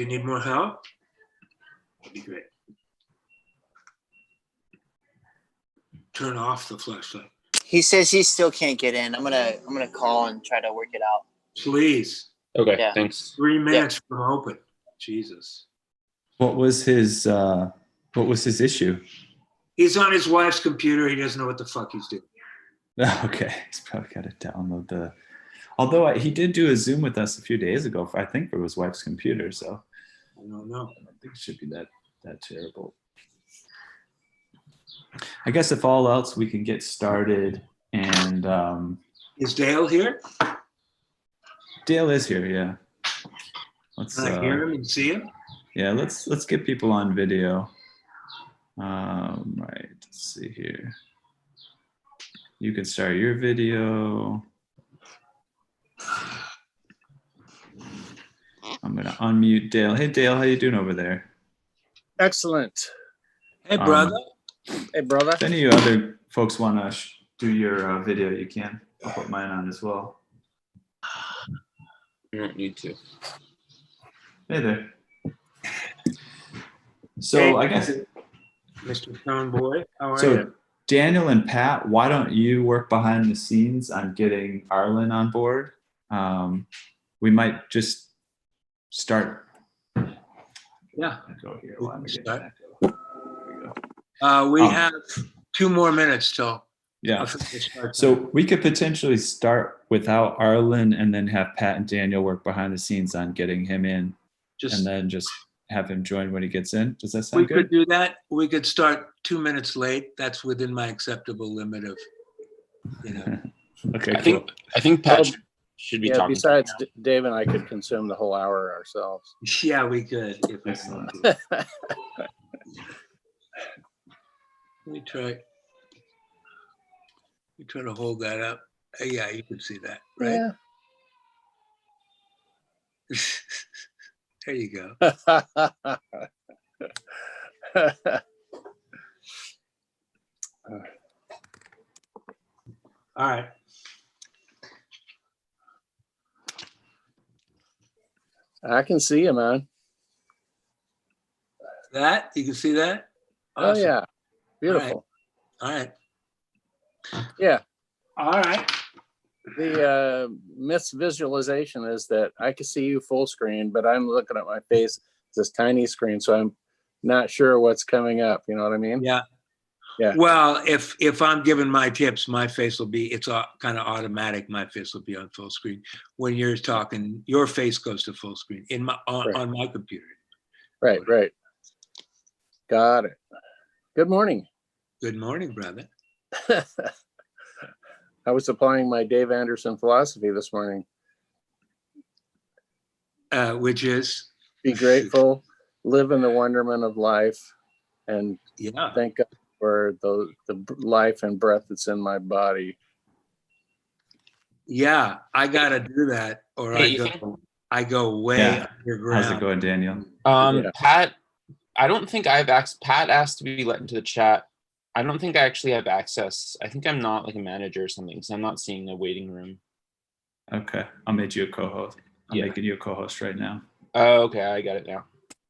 You need more help? That'd be great. Turn off the flashlight. He says he still can't get in. I'm gonna call and try to work it out. Please. Okay, Yeah. thanks. 3 minutes from open. Jesus. What was his issue? He's on his wife's computer. He doesn't know what the fuck he's doing. Okay, he's probably got to download the. Although he did do a Zoom with us a few days ago, I think for his wife's computer. So I don't know. I don't think it should be that terrible. I guess if all else, we can get started. And Is Dale here? Dale is here. Yeah. Let's Can I hear him and see him? Yeah, let's get people on video. Right. Let's see here. You can start your video. I'm gonna unmute Dale. Hey Dale, how you doing over there? Excellent. Hey, brother. Hey, brother. If any of you other folks want to do your video, you can. I'll put mine on as well. You don't need to. Hey there. So Hey, I guess Mr. Stone Boy, how are so. you? Daniel and Pat, why don't you work behind the scenes on getting Arlen on board? We might just start. Yeah. Go here. We Why am I can getting start. that? There we go. We have 2 more minutes till. Yeah. Start So time. we could potentially start without Arlen and then have Pat and Daniel work behind the scenes on getting him in, and then just have him join when he gets in. Does that we sound could good? do that. We could start 2 minutes late. That's within my acceptable limit of, you know. Okay, I cool. think Pat Well, should be Yeah, talking. besides Dave and I could consume the whole hour ourselves. Yeah, we could. If we Excellent. wanted to. We try to hold that up. Yeah, you can see that, right? Yeah. There you go. All right. I can see you, man. That, you can see that? Oh Awesome. yeah, beautiful. All right. Yeah, All right. the misvisualization is that I can see you full screen, but I'm looking at my face, this tiny screen, so I'm not sure what's coming up. You know what I mean? Yeah. Yeah. Well, if I'm giving my tips, my face will be, it's kind of automatic. My face will be on full screen. When you're talking, your face goes to full screen on my computer. Right. Got it. Good morning. Good morning, brother. I was applying my Dave Anderson philosophy this morning. Which is? Be grateful, live in the wonderment of life, and Yeah. thank God for the life and breath that's in my body. Yeah, I gotta do that, or Hey, I go way Yeah. underground. How's it going, Daniel? Yeah. Pat, I don't think I have access. Pat asked to be let into the chat. I don't think I actually have access. I think I'm not like a manager or something, because I'm not seeing a waiting room. Okay, I'll make you a co-host. I'm Yeah. making you a co-host right now. Oh, okay, I got it now.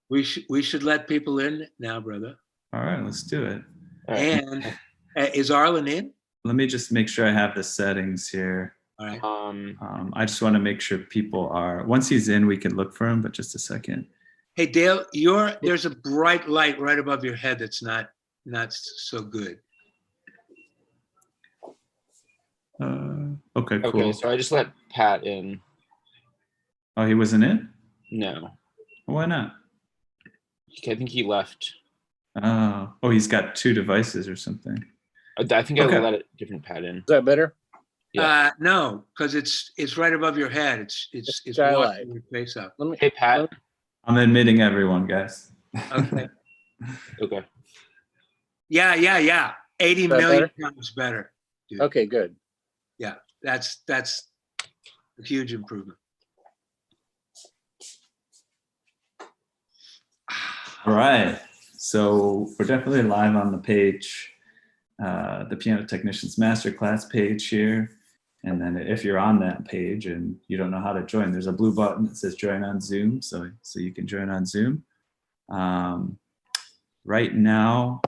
We should let people in now, brother. All right, let's do it. All right. And is Arlen in? Let me just make sure I have the settings here. All right. I just want to make sure people are, once he's in, we can look for him, but just a second. Hey, Dale, there's a bright light right above your head that's not so good. Okay, cool. Okay, so I just let Pat in. Oh, he wasn't in? No, Why not? I think he left. Oh, he's got 2 devices or something. I think Okay. I let a different Pat in. Is that better? Yeah. No, because it's right above your head. It's Skylight. washing your face up. Let me. Hey, Pat. I'm admitting everyone, guys. Okay. Okay. Yeah. 80 that million times better. Dude. Okay, good. Yeah, that's a huge improvement. All right. So we're definitely live on the page, the Piano Technicians Masterclass page here. And then if you're on that page and you don't know how to join, there's a blue button that says join on Zoom. So you can join on Zoom. Right now,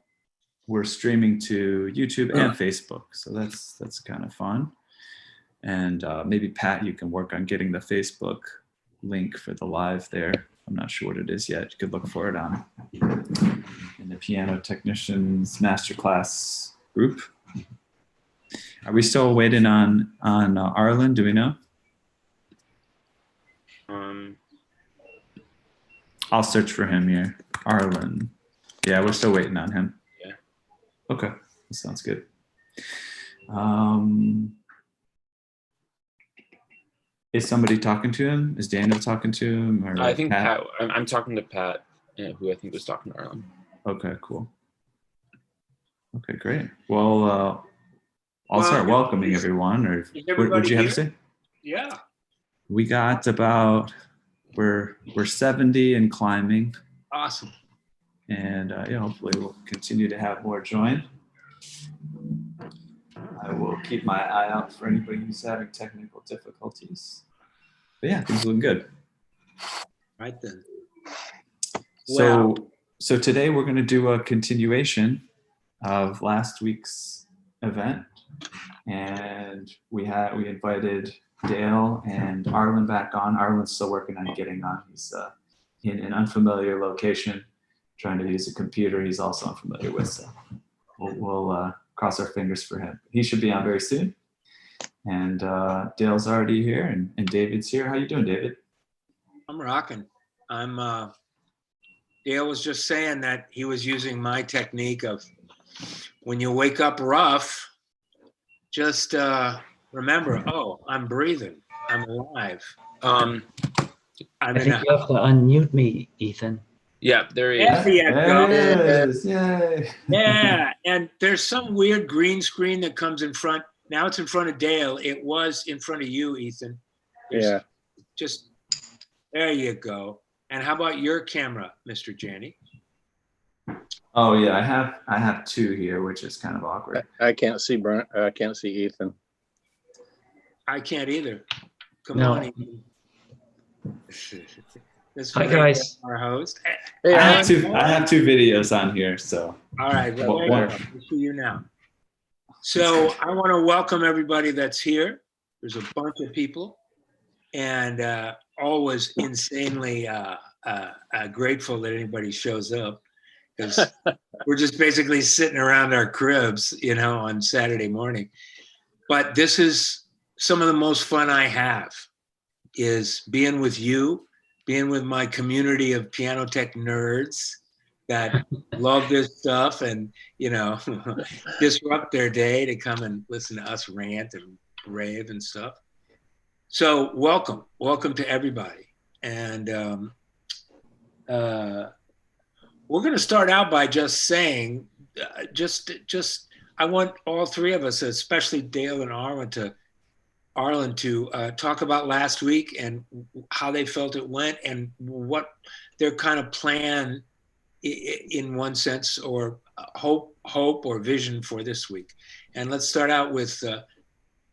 we're streaming to YouTube and Facebook. So that's kind of fun. And maybe Pat, you can work on getting the Facebook link for the live there. I'm not sure what it is yet. You could look for it on in the Piano Technicians Masterclass group. Are we still waiting on Arlen? Do we know? I'll search for him here. Arlen. Yeah, we're still waiting on him. Yeah. Okay, that sounds good. Is somebody talking to him? Is Daniel talking to him? Or I think Pat. I'm talking to Pat, who I think was talking to Arlen. Okay, cool. Okay, great. Well, I'll start welcoming everyone. Or what you have to say? Yeah. We got about we're 70 and climbing. Awesome. And yeah, hopefully we'll continue to have more join. I will keep my eye out for anybody who's having technical difficulties. But yeah, things are looking good. Right then. So today we're going to do a continuation of last week's event, and we invited Dale and Arlen back on. Arlen's still working on getting on. He's in an unfamiliar location, trying to use a computer he's also unfamiliar with. So we'll cross our fingers for him. He should be on very soon. And Dale's already here, and David's here. How you doing, David? I'm rocking. Dale was just saying that he was using my technique of when you wake up rough, just remember, oh, I'm breathing. I'm alive. I think you have to unmute me, Ethan. Yeah, there he is. There you go. There it is. Yay. Yeah, and there's some weird green screen that comes in front. Now it's in front of Dale. It was in front of you, Ethan. Yeah. Just, there you go. And how about your camera, Mr. Janney? Oh yeah, I have two here, which is kind of awkward. I can't see Brian. I can't see Ethan. I can't either. Come No. on, Ethan. Hi, guys. Our host. Hey, I Alan. have two videos on here, so All right, well, Well, there you go. We see you now. So I want to welcome everybody that's here. There's a bunch of people, and always insanely grateful that anybody shows up, because we're just basically sitting around our cribs, on Saturday morning. But this is some of the most fun I have, is being with you, being with my community of piano tech nerds that love this stuff and, disrupt their day to come and listen to us rant and rave and stuff. So welcome to everybody. And we're going to start out by just saying, I want all three of us, especially Dale and Arlen, to talk about last week and how they felt it went and what their kind of plan, in one sense, or hope or vision for this week. And let's start out with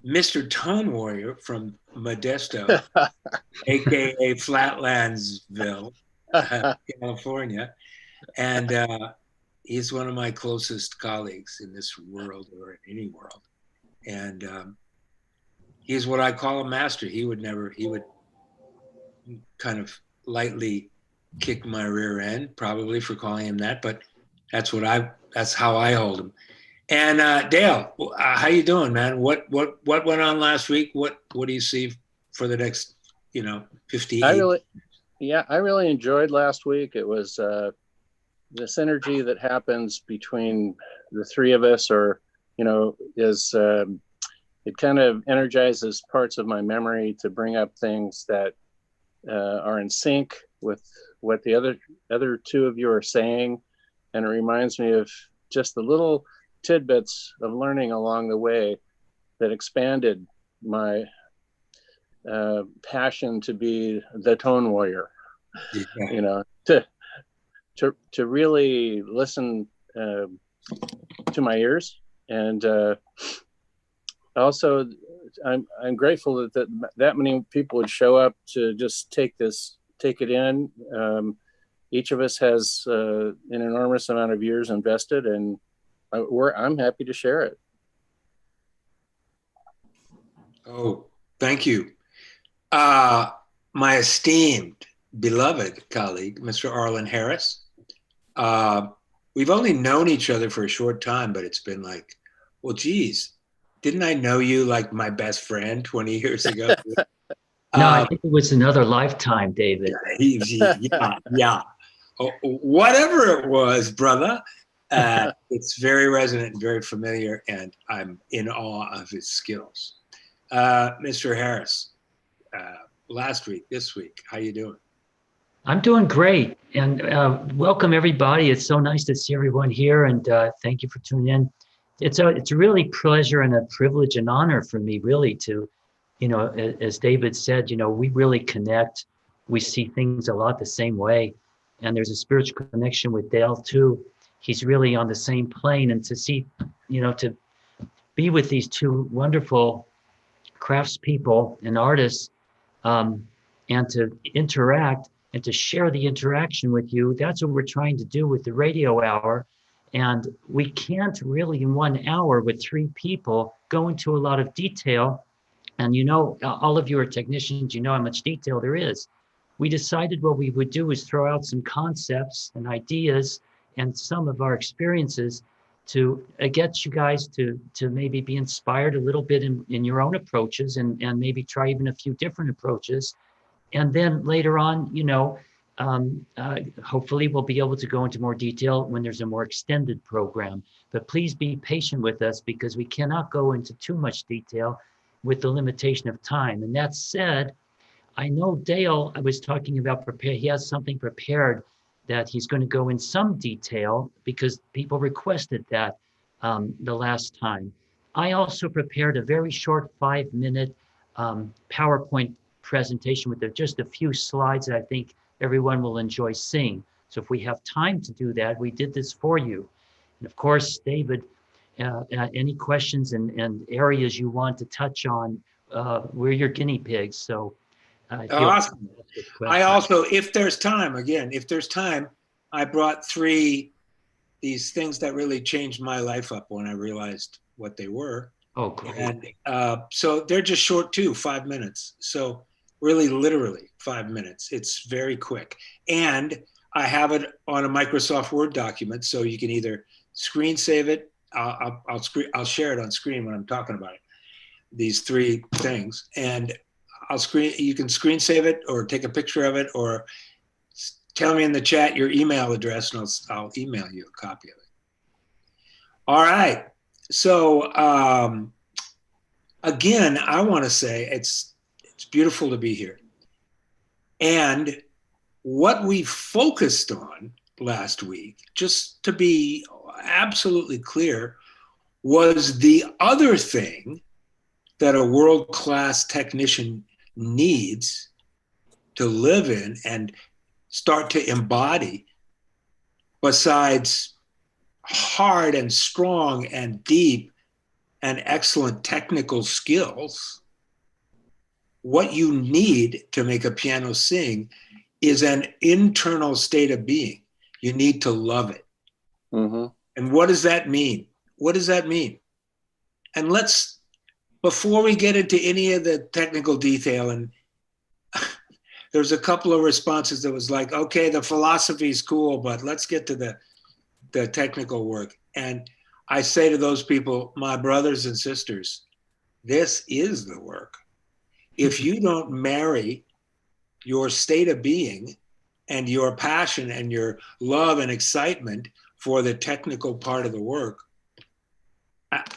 Mr. Tone Warrior from Modesto, aka Flatlandsville, California, and he's one of my closest colleagues in this world or in any world, and he's what I call a master. He would kind of lightly kick my rear end, probably for calling him that, but that's how I hold him. And Dale, how you doing, man? What went on last week? What do you see for the next, 58? I really enjoyed last week. It was the synergy that happens between the three of us, is it kind of energizes parts of my memory to bring up things that are in sync with what the other two of you are saying, and it reminds me of just the little tidbits of learning along the way that expanded my passion to be the tone warrior. Yeah. To really listen to my ears and Also, I'm grateful that many people would show up to just take it in. Each of us has an enormous amount of years invested, and I'm happy to share it. Oh, thank you. My esteemed, beloved colleague, Mr. Arlen Harris. We've only known each other for a short time, but it's been like, well, geez, didn't I know you like my best friend 20 years ago? No, I think it was another lifetime, David. Yeah. Whatever it was, brother, it's very resonant and very familiar, and I'm in awe of his skills. Mr. Harris, last week, this week, how you doing? I'm doing great, and welcome everybody. It's so nice to see everyone here, and thank you for tuning in. It's a really pleasure and a privilege and honor for me, really, to, as David said, we really connect. We see things a lot the same way, and there's a spiritual connection with Dale too. He's really on the same plane, and to see, to be with these two wonderful craftspeople and artists, and to interact and to share the interaction with you. That's what we're trying to do with the radio hour. And we can't really in 1 hour with 3 people go into a lot of detail. And all of you are technicians, you know how much detail there is. We decided what we would do is throw out some concepts and ideas and some of our experiences to get you guys to maybe be inspired a little bit in your own approaches and maybe try even a few different approaches. And then later on, hopefully we'll be able to go into more detail when there's a more extended program. But please be patient with us because we cannot go into too much detail with the limitation of time. And that said, I know Dale, I was talking about he has something prepared that he's going to go in some detail because people requested that the last time. I also prepared a very short 5-minute PowerPoint presentation with just a few slides that I think everyone will enjoy seeing. So if we have time to do that, we did this for you. And of course, David, any questions and areas you want to touch on, we're your guinea pigs. So awesome. I also, if there's time, I brought 3 these things that really changed my life up when I realized what they were. Oh, great. And so they're just short too, 5 minutes. So really literally 5 minutes. It's very quick. And I have it on a Microsoft Word document, so you can either screen save it. I'll share it on screen when I'm talking about it. These 3 things. And you can screen save it or take a picture of it or tell me in the chat your email address and I'll email you a copy of it. All right. So again, I want to say it's beautiful to be here. And what we focused on last week, just to be absolutely clear, was the other thing that a world-class technician needs to live in and start to embody, besides hard and strong and deep and excellent technical skills. What you need to make a piano sing is an internal state of being. You need to love it. Mm-hmm. And what does that mean? What does that mean? And before we get into any of the technical detail, and there's a couple of responses that was like, okay, the philosophy is cool, but let's get to the technical work. And I say to those people, my brothers and sisters, this is the work. If you don't marry your state of being and your passion and your love and excitement for the technical part of the work,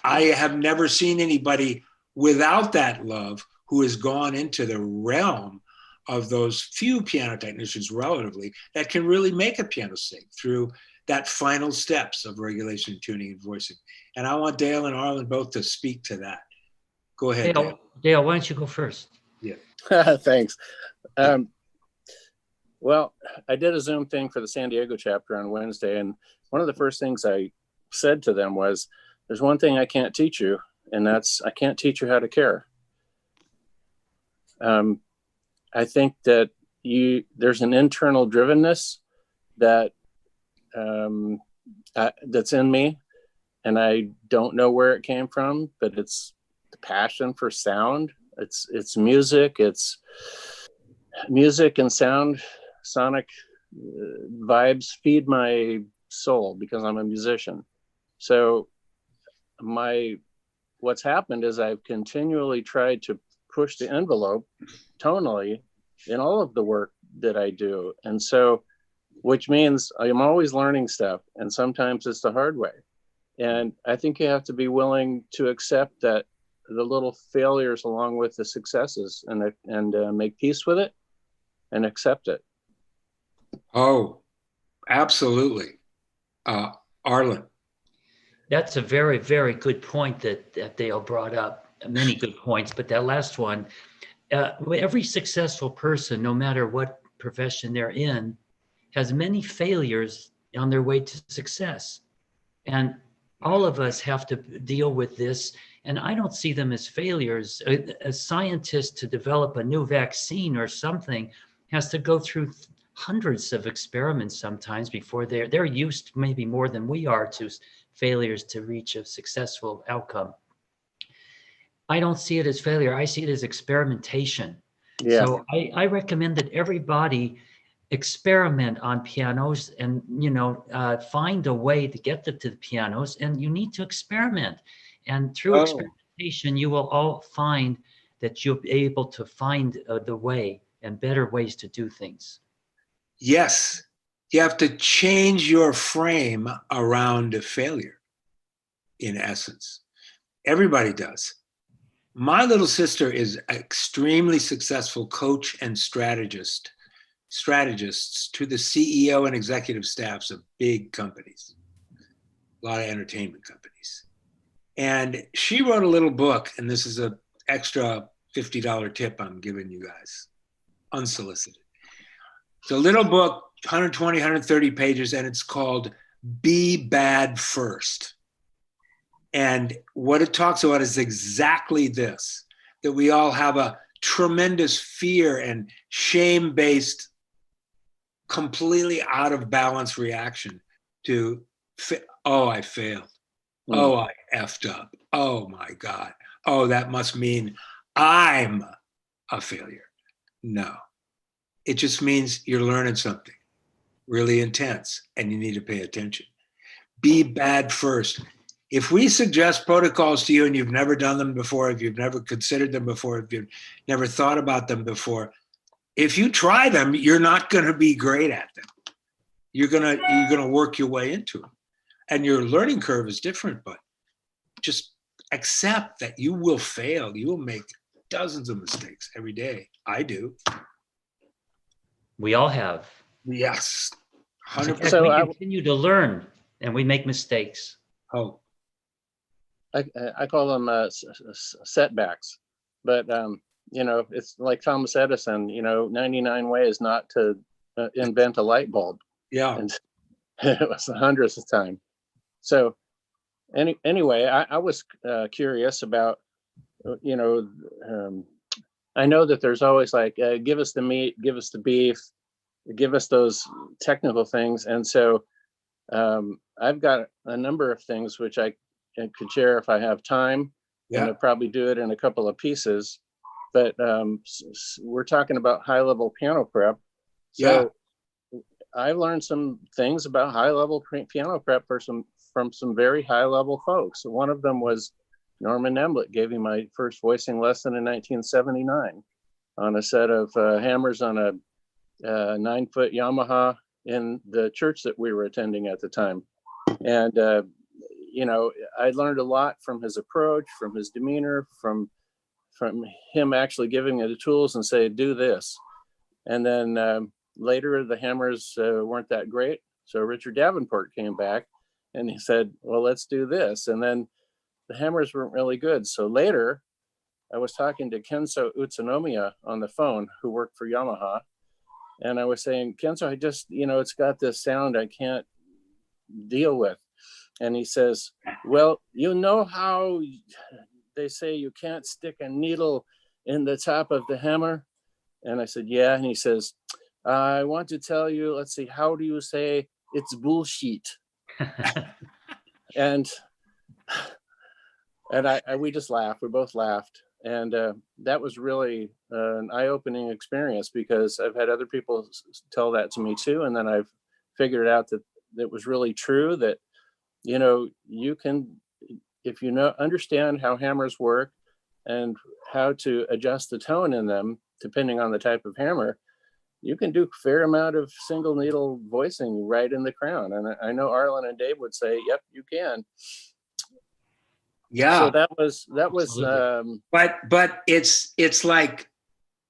I have never seen anybody without that love who has gone into the realm of those few piano technicians relatively that can really make a piano sing through that final steps of regulation, tuning, and voicing. And I want Dale and Arlen both to speak to that. Go ahead, Dale. Dale, why don't you go first? Yeah. Thanks. Well, I did a Zoom thing for the San Diego chapter on Wednesday, and one of the first things I said to them was, there's one thing I can't teach you, and I can't teach you how to care. I think that there's an internal drivenness that that's in me, and I don't know where it came from, but it's the passion for sound. It's music. It's music and sound, sonic vibes feed my soul because I'm a musician. So what's happened is I've continually tried to push the envelope tonally in all of the work that I do. And so, which means I'm always learning stuff, and sometimes it's the hard way. And I think you have to be willing to accept that the little failures along with the successes, and make peace with it and accept it. Oh, absolutely. Arlen. That's a very, very good point that Dale brought up. Many good points, but that last one, every successful person, no matter what profession they're in, has many failures on their way to success. And all of us have to deal with this. And I don't see them as failures. A scientist, to develop a new vaccine or something, has to go through hundreds of experiments sometimes before they're used, maybe more than we are, to failures to reach a successful outcome. I don't see it as failure. I see it as experimentation. Yeah. So I recommend that everybody experiment on pianos, and find a way to get to the pianos, and you need to experiment. And through experimentation, you will all find that you'll be able to find the way and better ways to do things. Yes, you have to change your frame around failure, in essence. Everybody does. My little sister is an extremely successful coach and strategists to the CEO and executive staffs of big companies, a lot of entertainment companies. And she wrote a little book, and this is an extra $50 tip I'm giving you guys, unsolicited. It's a little book, 120, 130 pages, and it's called Be Bad First. And what it talks about is exactly this, that we all have a tremendous fear and shame-based, completely out of balance reaction to, oh, I failed. Oh, I effed up. Oh my God. Oh, that must mean I'm a failure. No, it just means you're learning something really intense and you need to pay attention. Be bad first. If we suggest protocols to you and you've never done them before, if you've never considered them before, if you've never thought about them before, if you try them, you're not going to be great at them. You're gonna work your way into them, and your learning curve is different. But just accept that you will fail. You will make dozens of mistakes every day. I do. We all have. Yes, 100%. So we continue to learn, and we make mistakes. Oh, I call them setbacks, but it's like Thomas Edison. 99 ways not to invent a light bulb. yeah. And it was the hundredth of time. So anyway, I was curious about, I know that there's always like, give us the meat, give us the beef, give us those technical things. And so I've got a number of things which I could share if I have time. Yeah. And I'll probably do it in a couple of pieces. But we're talking about high level piano prep. So I learned some things about high level piano prep from some very high level folks. One of them was Norman Nemblett, gave me my first voicing lesson in 1979 on a set of hammers on a 9-foot Yamaha in the church that we were attending at the time. And, I learned a lot from his approach, from his demeanor, from him actually giving me the tools and say, do this. And then later the hammers weren't that great. So Richard Davenport came back and he said, well, let's do this. And then the hammers weren't really good. So later I was talking to Kenzo Utsunomiya on the phone, who worked for Yamaha. And I was saying, Kenzo, I just, it's got this sound I can't deal with. And he says, well, how they say you can't stick a needle in the top of the hammer? And I said, yeah. And he says, I want to tell you, let's see, how do you say it's bullshit? And we just laughed. We both laughed. And that was really an eye-opening experience, because I've had other people tell that to me too. And then I've figured out that it was really true, that, you know, you can, if you understand how hammers work and how to adjust the tone in them, depending on the type of hammer, you can do a fair amount of single needle voicing right in the crown. And I know Arlen and Dave would say, yep, you can. Yeah. So that was But it's like,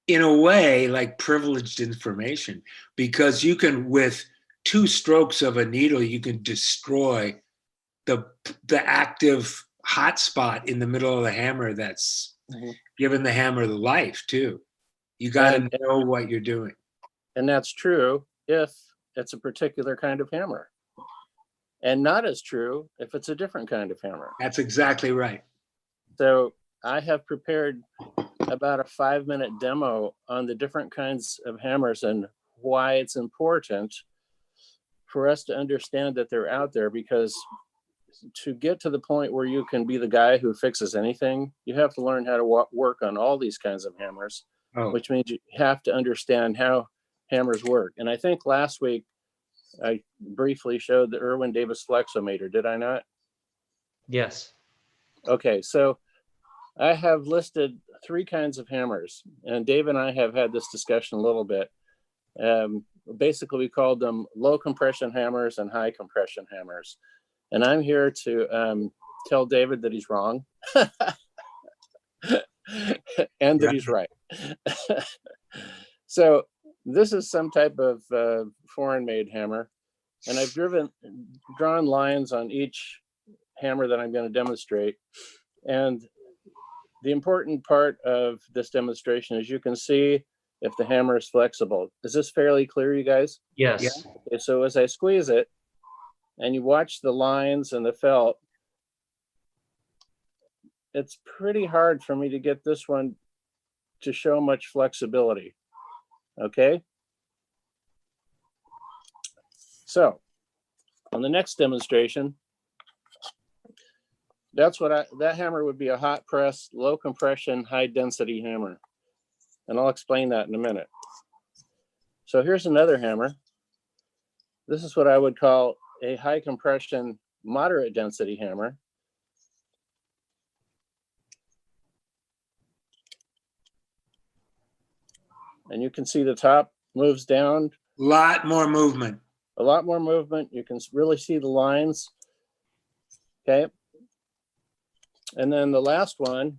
in a way, like privileged information, because you can, with 2 strokes of a needle, you can destroy the active hot spot in the middle of the hammer that's giving the hammer the life too. You got to know what you're doing. And that's true if it's a particular kind of hammer, and not as true if it's a different kind of hammer. That's exactly right. So I have prepared about a 5-minute demo on the different kinds of hammers and why it's important for us to understand that they're out there, because to get to the point where you can be the guy who fixes anything, you have to learn how to work on all these kinds of hammers, which means you have to understand how hammers work. And I think last week I briefly showed the Irwin Davis flexometer, did I not? Yes. Okay, so I have listed 3 kinds of hammers, and Dave and I have had this discussion a little bit. Basically, we called them low compression hammers and high compression hammers. And I'm here to tell David that he's wrong and that he's right. So this is some type of foreign-made hammer, and I've drawn lines on each hammer that I'm going to demonstrate. And the important part of this demonstration is you can see if the hammer is flexible. Is this fairly clear, you guys? Yes. Yeah. Okay, so as I squeeze it, and you watch the lines and the felt, it's pretty hard for me to get this one to show much flexibility. Okay. So on the next demonstration, that hammer would be a hot press, low compression, high density hammer. And I'll explain that in a minute. So here's another hammer. This is what I would call a high compression, moderate density hammer. And you can see the top moves down. A lot more movement. A lot more movement. You can really see the lines. Okay. And then the last one.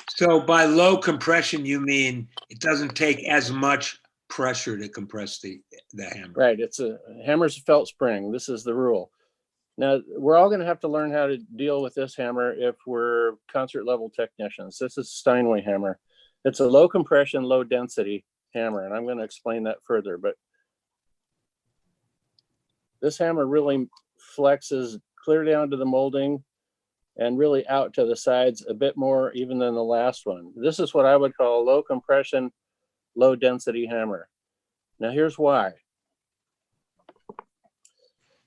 So by low compression, you mean it doesn't take as much pressure to compress the hammer. Right. It's a hammer's a felt spring. This is the rule. Now, we're all going to have to learn how to deal with this hammer if we're concert level technicians. This is Steinway hammer. It's a low compression, low density hammer, and I'm going to explain that further. But this hammer really flexes clear down to the molding and really out to the sides a bit more even than the last one. This is what I would call a low compression, low density hammer. Now here's why.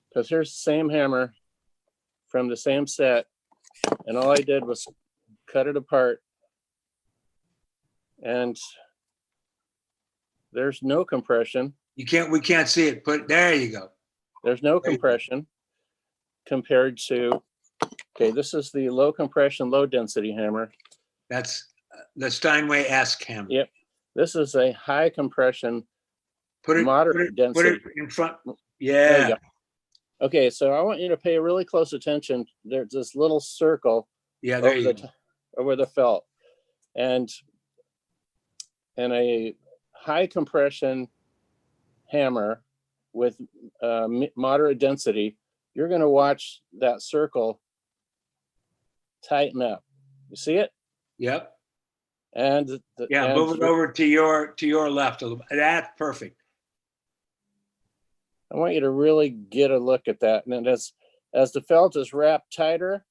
Because here's the same hammer from the same set, and all I did was cut it apart, and there's no compression. We can't see it, but there you go. There's no compression compared to, okay, this is the low compression, low density hammer. That's the Steinway-esque hammer. Yep. This is a high compression, moderate density. Put it in front. Yeah. Okay, so I want you to pay really close attention. There's this little circle over the felt. And a high compression hammer with moderate density, you're going to watch that circle tighten up. You see it? Yep. And move it over to your left a little. That's perfect. I want you to really get a look at that. And as the felt is wrapped tighter,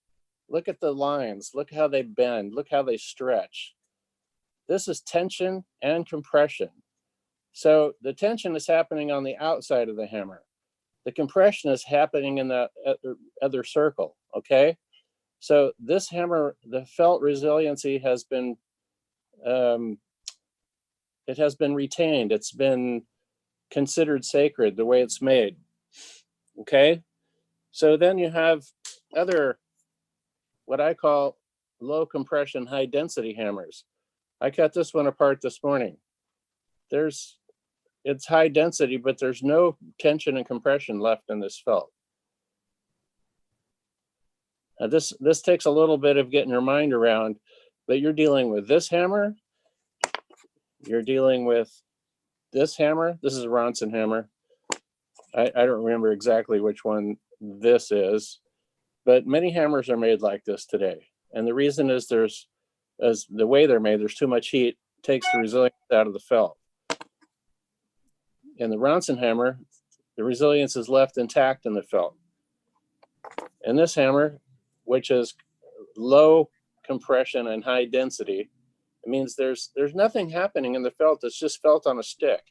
Look at the lines. Look how they bend. Look how they stretch. This is tension and compression. So the tension is happening on the outside of the hammer. The compression is happening in the other circle, okay? So this hammer, the felt resiliency has been, it has been retained. It's been considered sacred the way it's made, okay? So then you have other, what I call low compression, high density hammers. I cut this one apart this morning. It's high density, but there's no tension and compression left in this felt. Now this takes a little bit of getting your mind around, but you're dealing with this hammer. You're dealing with this hammer. This is a Ronson hammer. I don't remember exactly which one this is, but many hammers are made like this today. And the reason is as the way they're made, there's too much heat, takes the resilience out of the felt. In the Ronson hammer, the resilience is left intact in the felt. And this hammer, which is low compression and high density, it means there's nothing happening in the felt. It's just felt on a stick.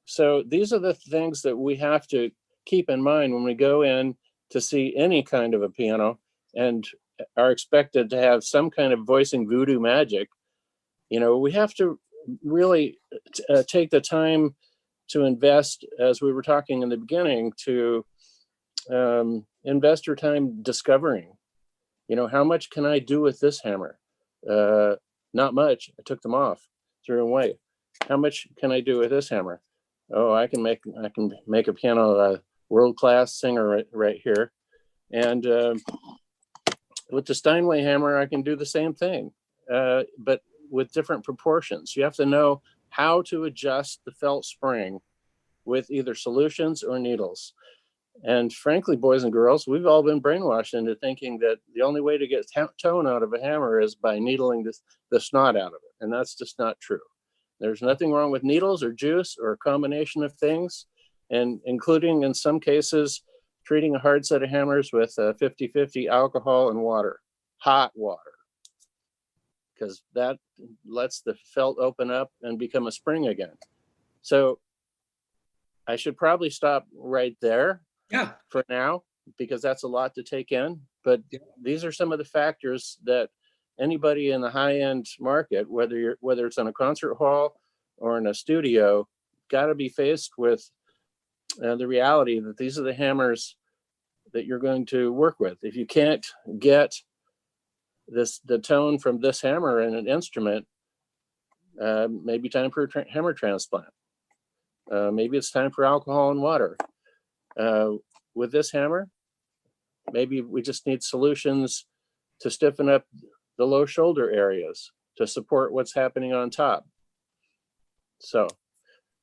So these are the things that we have to keep in mind when we go in to see any kind of a piano and are expected to have some kind of voicing voodoo magic. You know, we have to really take the time to invest, as we were talking in the beginning, to invest your time discovering, you know, how much can I do with this hammer? Not much. I took them off, threw them away. How much can I do with this hammer? Oh, I can make a piano world-class singer right here. And with the Steinway hammer, I can do the same thing, but with different proportions. You have to know how to adjust the felt spring with either solutions or needles. And frankly, boys and girls, we've all been brainwashed into thinking that the only way to get tone out of a hammer is by needling the snot out of it. And that's just not true. There's nothing wrong with needles or juice or a combination of things, and including in some cases, treating a hard set of hammers with 50-50 alcohol and water, hot water, because that lets the felt open up and become a spring again. So I should probably stop right there. Yeah. For now, because that's a lot to take in. But these are some of the factors that anybody in the high-end market, whether it's in a concert hall or in a studio, got to be faced with the reality that these are the hammers that you're going to work with. If you can't get the tone from this hammer in an instrument, maybe time for a hammer transplant. Maybe it's time for alcohol and water. With this hammer, maybe we just need solutions to stiffen up the low shoulder areas to support what's happening on top. So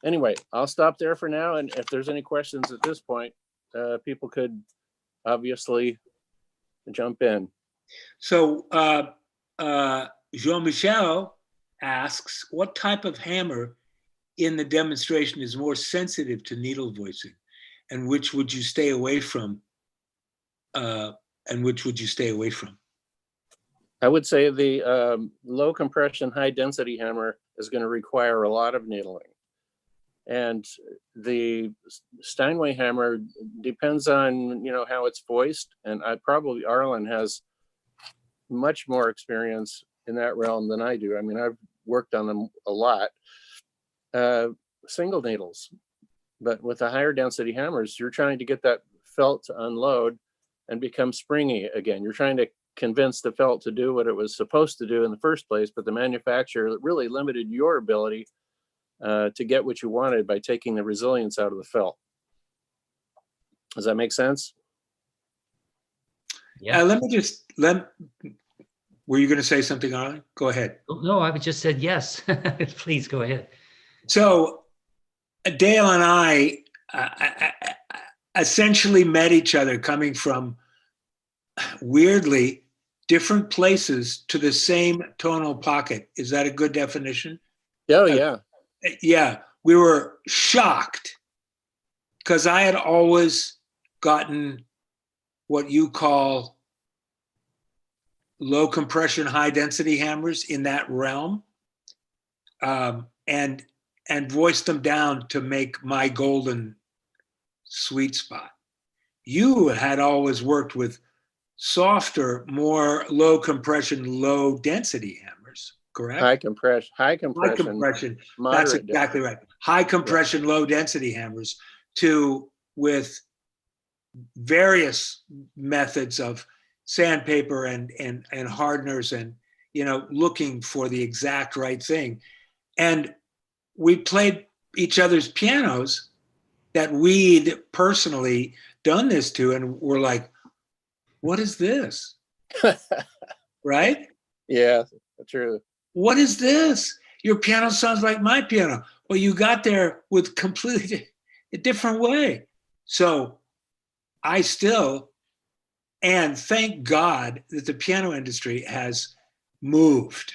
anyway, I'll stop there for now. And if there's any questions at this point, people could obviously jump in. So Jean-Michel asks, what type of hammer in the demonstration is more sensitive to needle voicing? And which would you stay away from? I would say the low compression, high density hammer is going to require a lot of needling. And the Steinway hammer depends on, how it's voiced. And Arlen has much more experience in that realm than I do. I mean, I've worked on them a lot. Single needles. But with the higher density hammers, you're trying to get that felt to unload and become springy again. You're trying to convince the felt to do what it was supposed to do in the first place, but the manufacturer really limited your ability to get what you wanted by taking the resilience out of the felt. Does that make sense? Yeah. Were you going to say something, Arlen? Go ahead. No, I just said yes. Please go ahead. So Dale and I essentially met each other coming from weirdly different places to the same tonal pocket. Is that a good definition? Oh, yeah. Yeah. We were shocked because I had always gotten what you call low compression, high density hammers in that realm, and voiced them down to make my golden sweet spot. You had always worked with softer, more low compression, low density hammers, correct? High compression, High compression. That's exactly right. High compression, low density hammers with various methods of sandpaper and hardeners and, looking for the exact right thing. And we played each other's pianos that we'd personally done this to, and we're like, what is this? Right? Yeah, true. What is this? Your piano sounds like my piano. Well, you got there with completely a different way. So I still, and thank God that the piano industry has moved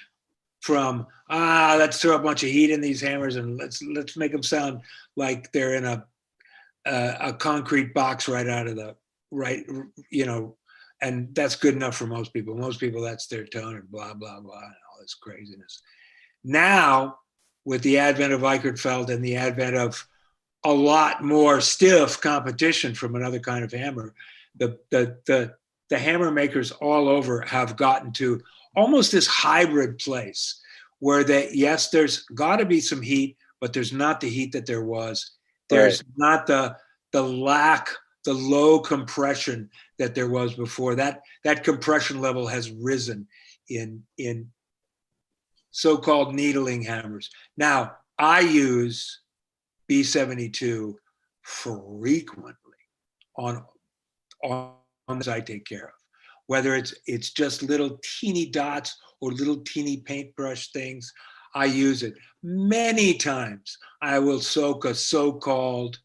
from, let's throw a bunch of heat in these hammers and let's make them sound like they're in a concrete box right out of the right, and that's good enough for most people. Most people, that's their tone and blah, blah, blah, and all this craziness. Now, with the advent of Eichertfeld and the advent of a lot more stiff competition from another kind of hammer, the hammer makers all over have gotten to almost this hybrid place where yes, there's got to be some heat, but there's not the heat that there was. There's not the low compression that there was before. That compression level has risen in so-called needling hammers. Now, I use B72 frequently on as I take care of, whether it's just little teeny dots or little teeny paintbrush things. I use it many times. I will soak a so-called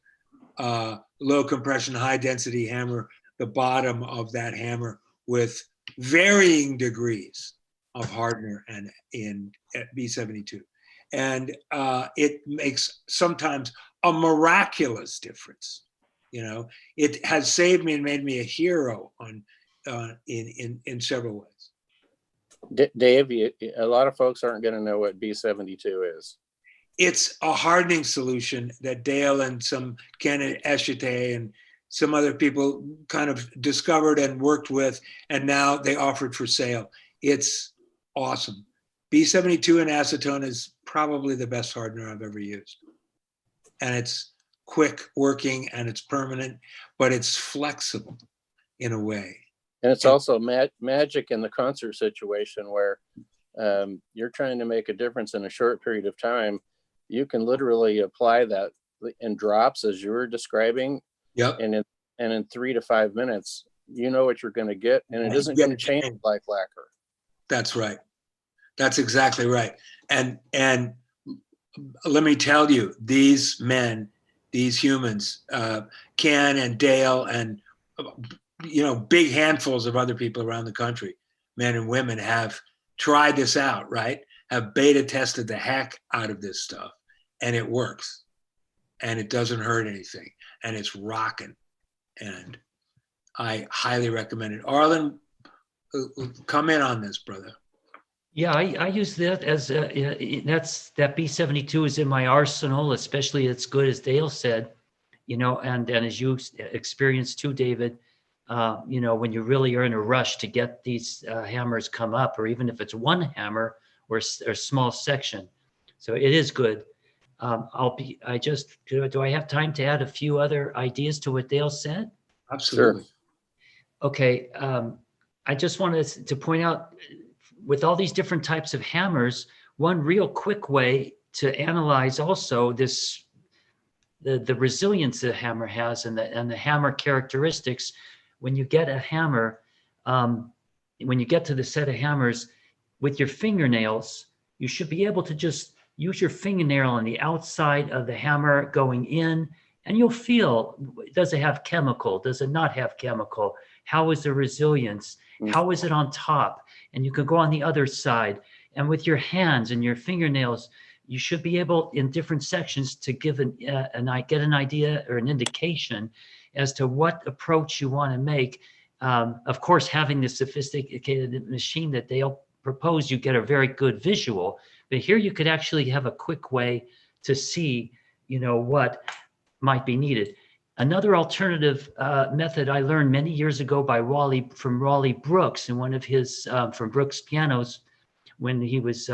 low compression, high density hammer, the bottom of that hammer, with varying degrees of hardener and in B72. And it makes sometimes a miraculous difference. It has saved me and made me a hero in several ways. Dave, a lot of folks aren't going to know what B72 is. It's a hardening solution that Dale and some Ken Eshite and some other people kind of discovered and worked with, and now they offer it for sale. It's awesome. B72 and acetone is probably the best hardener I've ever used. And it's quick working and it's permanent, but it's flexible in a way. And it's also magic in the concert situation where you're trying to make a difference in a short period of time. You can literally apply that in drops, as you were describing. Yep. And in 3 to 5 minutes, you know what you're going to get, and it isn't going to change like lacquer. That's right. That's exactly right. And let me tell you, these men, these humans, Ken and Dale and big handfuls of other people around the country, men and women, have tried this out, right? Have beta tested the heck out of this stuff, and it works, and it doesn't hurt anything, and it's rocking, and I highly recommend it. Arlen, come in on this, brother. Yeah, I use that as that B72 is in my arsenal, especially it's good, as Dale said, and as you experienced too, David, when you really are in a rush to get these hammers come up, or even if it's one hammer or a small section. So it is good. Do I have time to add a few other ideas to what Dale said? Absolutely. Sure. Okay. I just wanted to point out, with all these different types of hammers, one real quick way to analyze also the resilience the hammer has and the hammer characteristics. When you get a hammer, when you get to the set of hammers with your fingernails, you should be able to just use your fingernail on the outside of the hammer going in, and you'll feel, does it have chemical? Does it not have chemical? How is the resilience? How is it on top? And you can go on the other side. And with your hands and your fingernails, you should be able, in different sections, to give get an idea or an indication as to what approach you want to make of course, having the sophisticated machine that they'll propose, you get a very good visual. But here you could actually have a quick way to see, what might be needed. Another alternative method I learned many years ago from Raleigh Brooks in one of his from Brooks Pianos when he was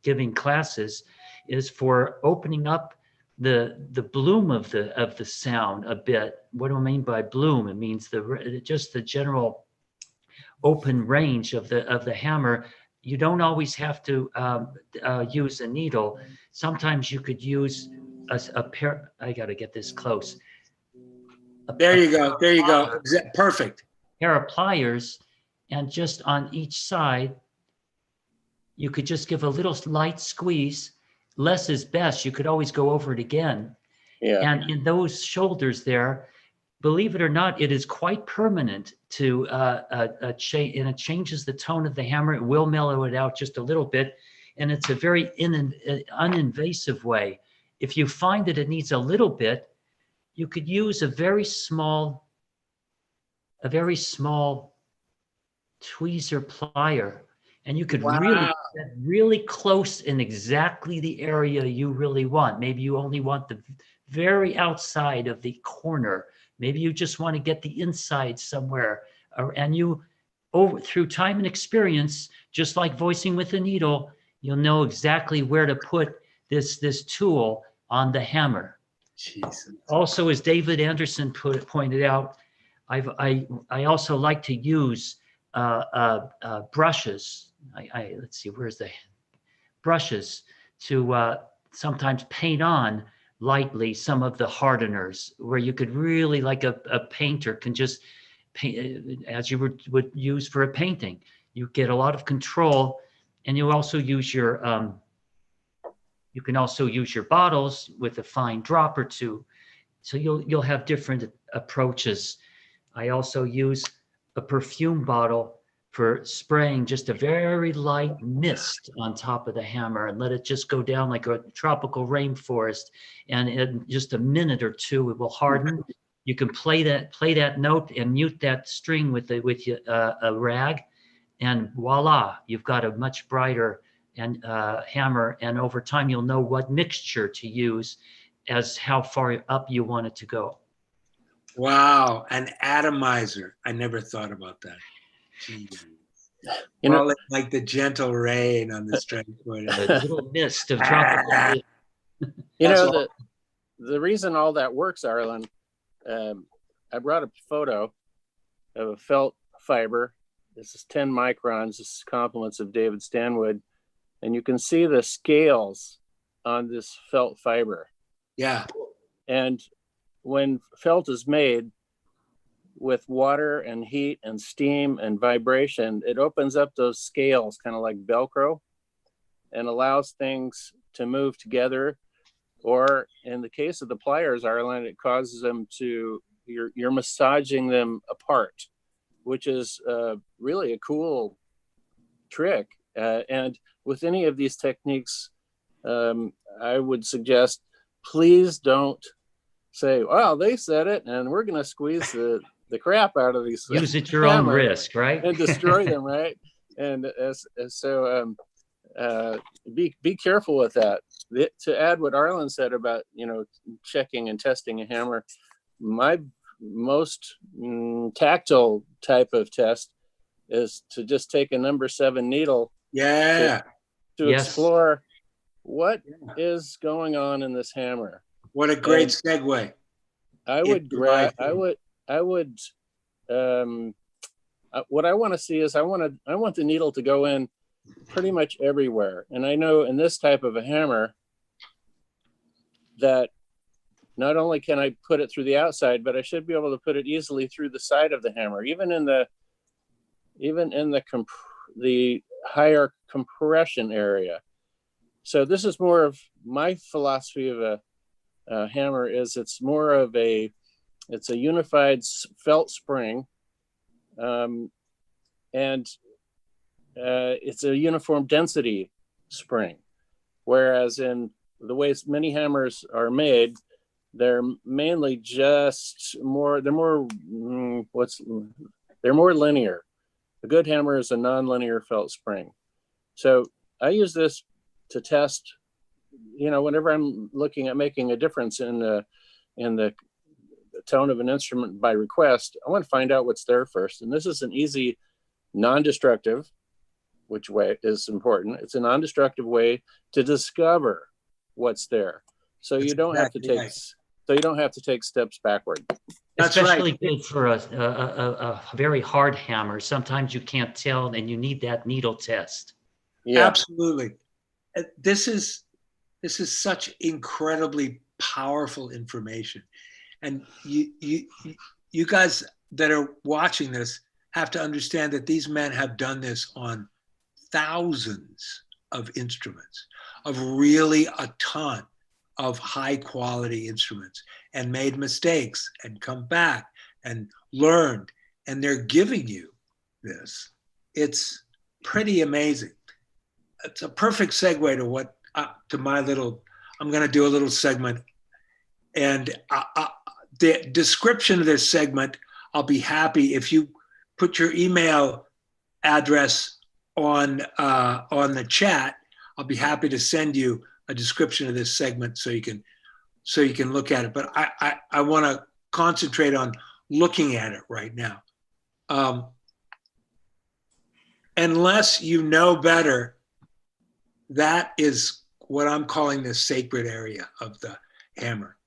giving classes, is for opening up the bloom of the sound a bit. What do I mean by bloom? It means just the general open range of the hammer. You don't always have to use a needle. Sometimes you could use a pair. I got to get this close. There you go. There you go. Perfect. Pair of pliers, and just on each side, you could just give a little light squeeze. Less is best. You could always go over it again. Yeah. And in those shoulders there, believe it or not, it is quite permanent to change, and it changes the tone of the hammer. It will mellow it out just a little bit, and it's a very uninvasive way. If you find that it needs a little bit, you could use a very small tweezer plier, and you could really get really close in exactly the area you really want. Maybe you only want the very outside of the corner. Maybe you just want to get the inside somewhere. And you, through time and experience, just like voicing with a needle, you'll know exactly where to put this tool on the hammer. Jesus. Also, as David Anderson pointed out, I also like to use brushes. Let's see, where's the brushes to sometimes paint on lightly some of the hardeners, where you could really, like a painter can just paint as you would use for a painting. You get a lot of control, and you also use your you can also use your bottles with a fine drop or two. So you'll have different approaches. I also use a perfume bottle for spraying just a very light mist on top of the hammer and let it just go down like a tropical rainforest. And in just a minute or two, it will harden. You can play that note and mute that string with a rag, and voila, you've got a much brighter hammer. And over time, you'll know what mixture to use as how far up you want it to go. Wow, an atomizer. I never thought about that. Jeez. Like the gentle rain on the string. A little mist of tropical. The reason all that works, Arlen, I brought a photo of a felt fiber. This is 10 microns. This is compliments of David Stanwood. And you can see the scales on this felt fiber. Yeah. And when felt is made with water and heat and steam and vibration, it opens up those scales kind of like Velcro and allows things to move together. Or in the case of the pliers, Arlen, it causes them to, you're massaging them apart, which is really a cool trick. And with any of these techniques, I would suggest, please don't say, well, they said it, and we're going to squeeze the crap out of these things. Use at your own risk, right? And destroy them, right? And so be careful with that. To add what Arlen said about, checking and testing a hammer, my most tactile type of test is to just take a number 7 needle to explore what is going on in this hammer. What a great segue. What I want to see is I want the needle to go in pretty much everywhere. And I know in this type of a hammer that not only can I put it through the outside, but I should be able to put it easily through the side of the hammer, even in the higher compression area. So this is more of my philosophy of a hammer. Is it's more of it's a unified felt spring, and it's a uniform density spring. Whereas in the ways many hammers are made, they're mainly just more, they're more, They're more linear. A good hammer is a non-linear felt spring. So I use this to test, whenever I'm looking at making a difference in the tone of an instrument by request, I want to find out what's there first. And this is an easy, non-destructive, which way is important. It's a non-destructive way to discover what's there. So you don't have to take, so you don't have to take steps backward. That's Especially right. good for a very hard hammer. Sometimes you can't tell, and you need that needle test. Yeah, Absolutely. This is such incredibly powerful information, and you guys that are watching this have to understand that these men have done this on thousands of instruments, of really a ton of high quality instruments, and made mistakes and come back and learned, and they're giving you this. It's pretty amazing. It's a perfect segue to what to my little. I'm going to do a little segment, and the description of this segment, I'll be happy if you put your email address on the chat. I'll be happy to send you a description of this segment so you can look at it. But I want to concentrate on looking at it right now. Unless you know better, that is what I'm calling the sacred area of the hammer.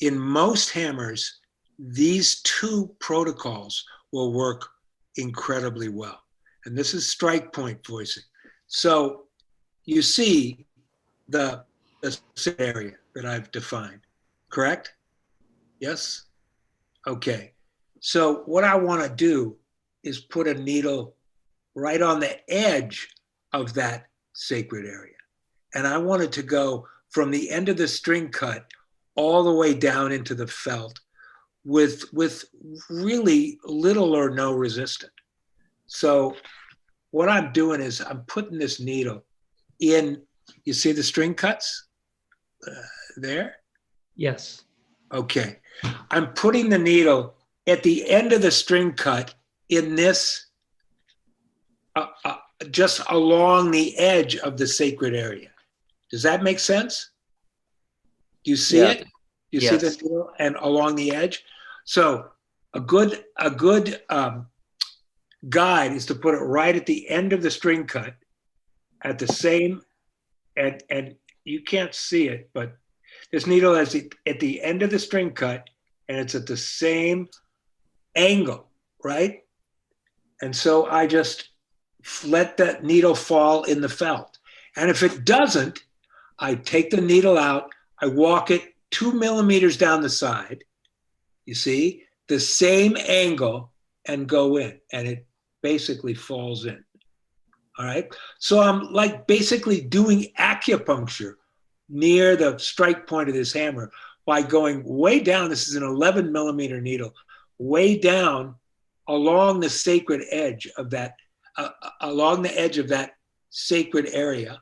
In most hammers, these two protocols will work incredibly well. And this is strike point voicing. So you see the area that I've defined, correct? Yes? Okay. So what I want to do is put a needle right on the edge of that sacred area. And I want it to go from the end of the string cut all the way down into the felt with really little or no resistance. So what I'm doing is I'm putting this needle in, you see the string cuts there? Yes. Okay. I'm putting the needle at the end of the string cut in this, just along the edge of the sacred area. Does that make sense? Do you see it? You see the needle and along the edge? So a good guide is to put it right at the end of the string cut at the same, and you can't see it, but this needle is at the end of the string cut and it's at the same angle, right? And so I just let that needle fall in the felt. And if it doesn't, I take the needle out, I walk it 2 millimeters down the side, you see, the same angle, and go in, and it basically falls in. All right. So I'm like basically doing acupuncture near the strike point of this hammer by going way down. This is an 11 millimeter needle, way down along the sacred edge of that, along the edge of that sacred area,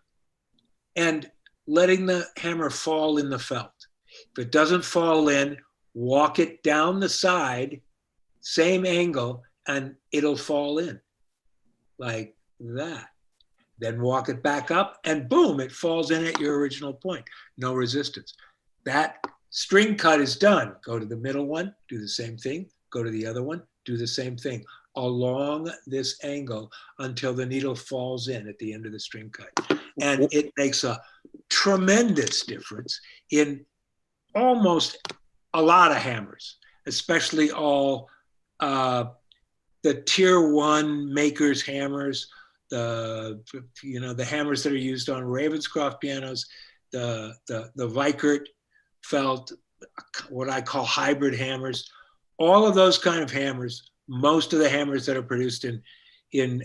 and letting the hammer fall in the felt. If it doesn't fall in, walk it down the side, same angle, and it'll fall in like that. Then walk it back up and boom, it falls in at your original point. No resistance. That string cut is done. Go to the middle one, do the same thing. Go to the other one, do the same thing along this angle until the needle falls in at the end of the string cut. And it makes a tremendous difference in almost a lot of hammers, especially all the tier 1 makers hammers, the hammers that are used on Ravenscroft pianos, the Vikert felt, what I call hybrid hammers, all of those kind of hammers. Most of the hammers that are produced in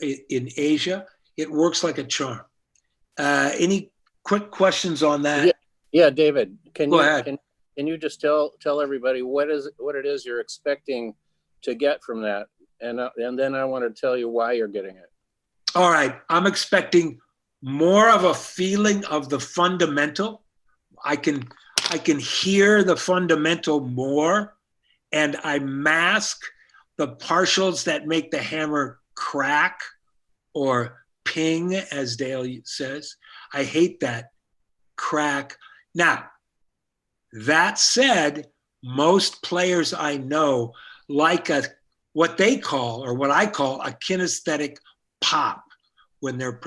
Asia, it works like a charm. Any quick questions on that? Yeah, David, can you just tell everybody what it is you're expecting to get from that, and then I want to tell you why you're getting it. All right, I'm expecting more of a feeling of the fundamental. I can hear the fundamental more, and I mask the partials that make the hammer crack or ping, as Dale says. I hate that crack. Now, that said, most players I know like what they call, or what I call, a kinesthetic pop when they're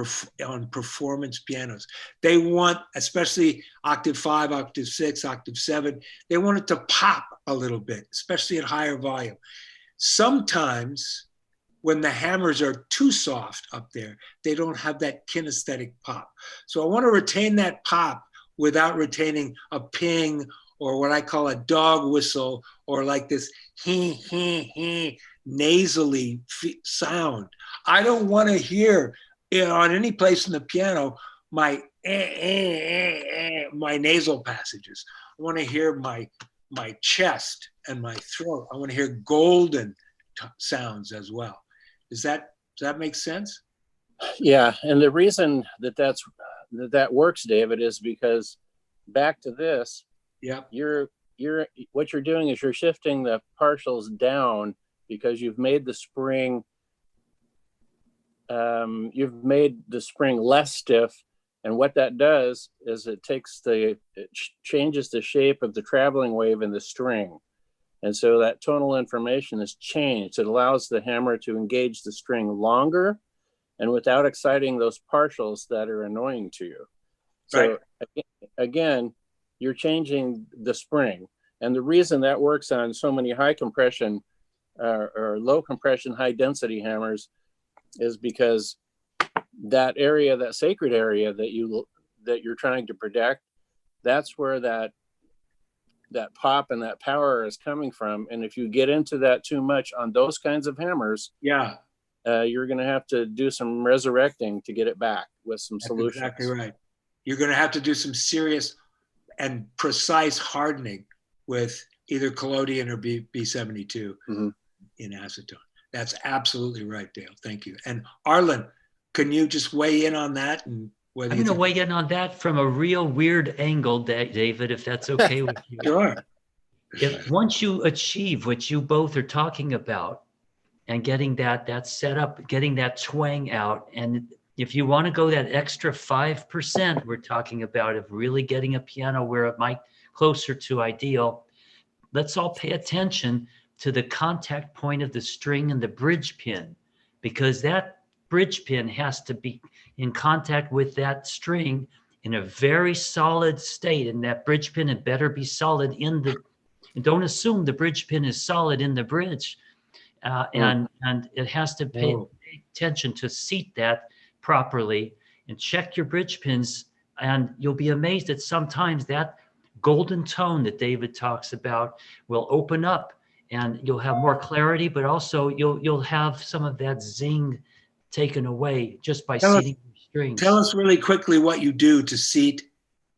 on performance pianos. They want, especially octave 5, octave 6, octave 7, they want it to pop a little bit, especially at higher volume. Sometimes when the hammers are too soft up there, they don't have that kinesthetic pop. So I want to retain that pop without retaining a ping or what I call a dog whistle, or like this nasally sound. I don't want to hear on any place in the piano my my nasal passages. I want to hear my chest and my throat. I want to hear golden sounds as well. Does that make sense? Yeah, and the reason that works, David, is because back to this. Yeah. What you're doing is you're shifting the partials down because you've made the spring less stiff, and what that does is it changes the shape of the traveling wave in the string, and so that tonal information is changed. It allows the hammer to engage the string longer and without exciting those partials that are annoying to you. So again, you're changing the spring. And the reason that works on so many high compression or low compression, high density hammers is because that area, that sacred area that you're trying to protect, that's where that pop and that power is coming from. And if you get into that too much on those kinds of hammers, you're going to have to do some resurrecting to get it back with some solutions. Exactly right. You're going to have to do some serious and precise hardening with either collodion or B72 in acetone. That's absolutely right, Dale. Thank you. And Arlen, can you just weigh in on that? And whether I'm going to weigh in on that from a real weird angle, David, if that's okay with you. Sure. If once you achieve what you both are talking about and getting that set up, getting that twang out, and if you want to go that extra 5% we're talking about of really getting a piano where it might closer to ideal, let's all pay attention to the contact point of the string and the bridge pin, because that bridge pin has to be in contact with that string in a very solid state, and that bridge pin had better be solid and don't assume the bridge pin is solid in the bridge, and it has to pay attention to seat that properly and check your bridge pins, and you'll be amazed that sometimes that golden tone that David talks about will open up and you'll have more clarity, but also you'll have some of that zing taken away just by seating your strings. Tell us really quickly what you do to seat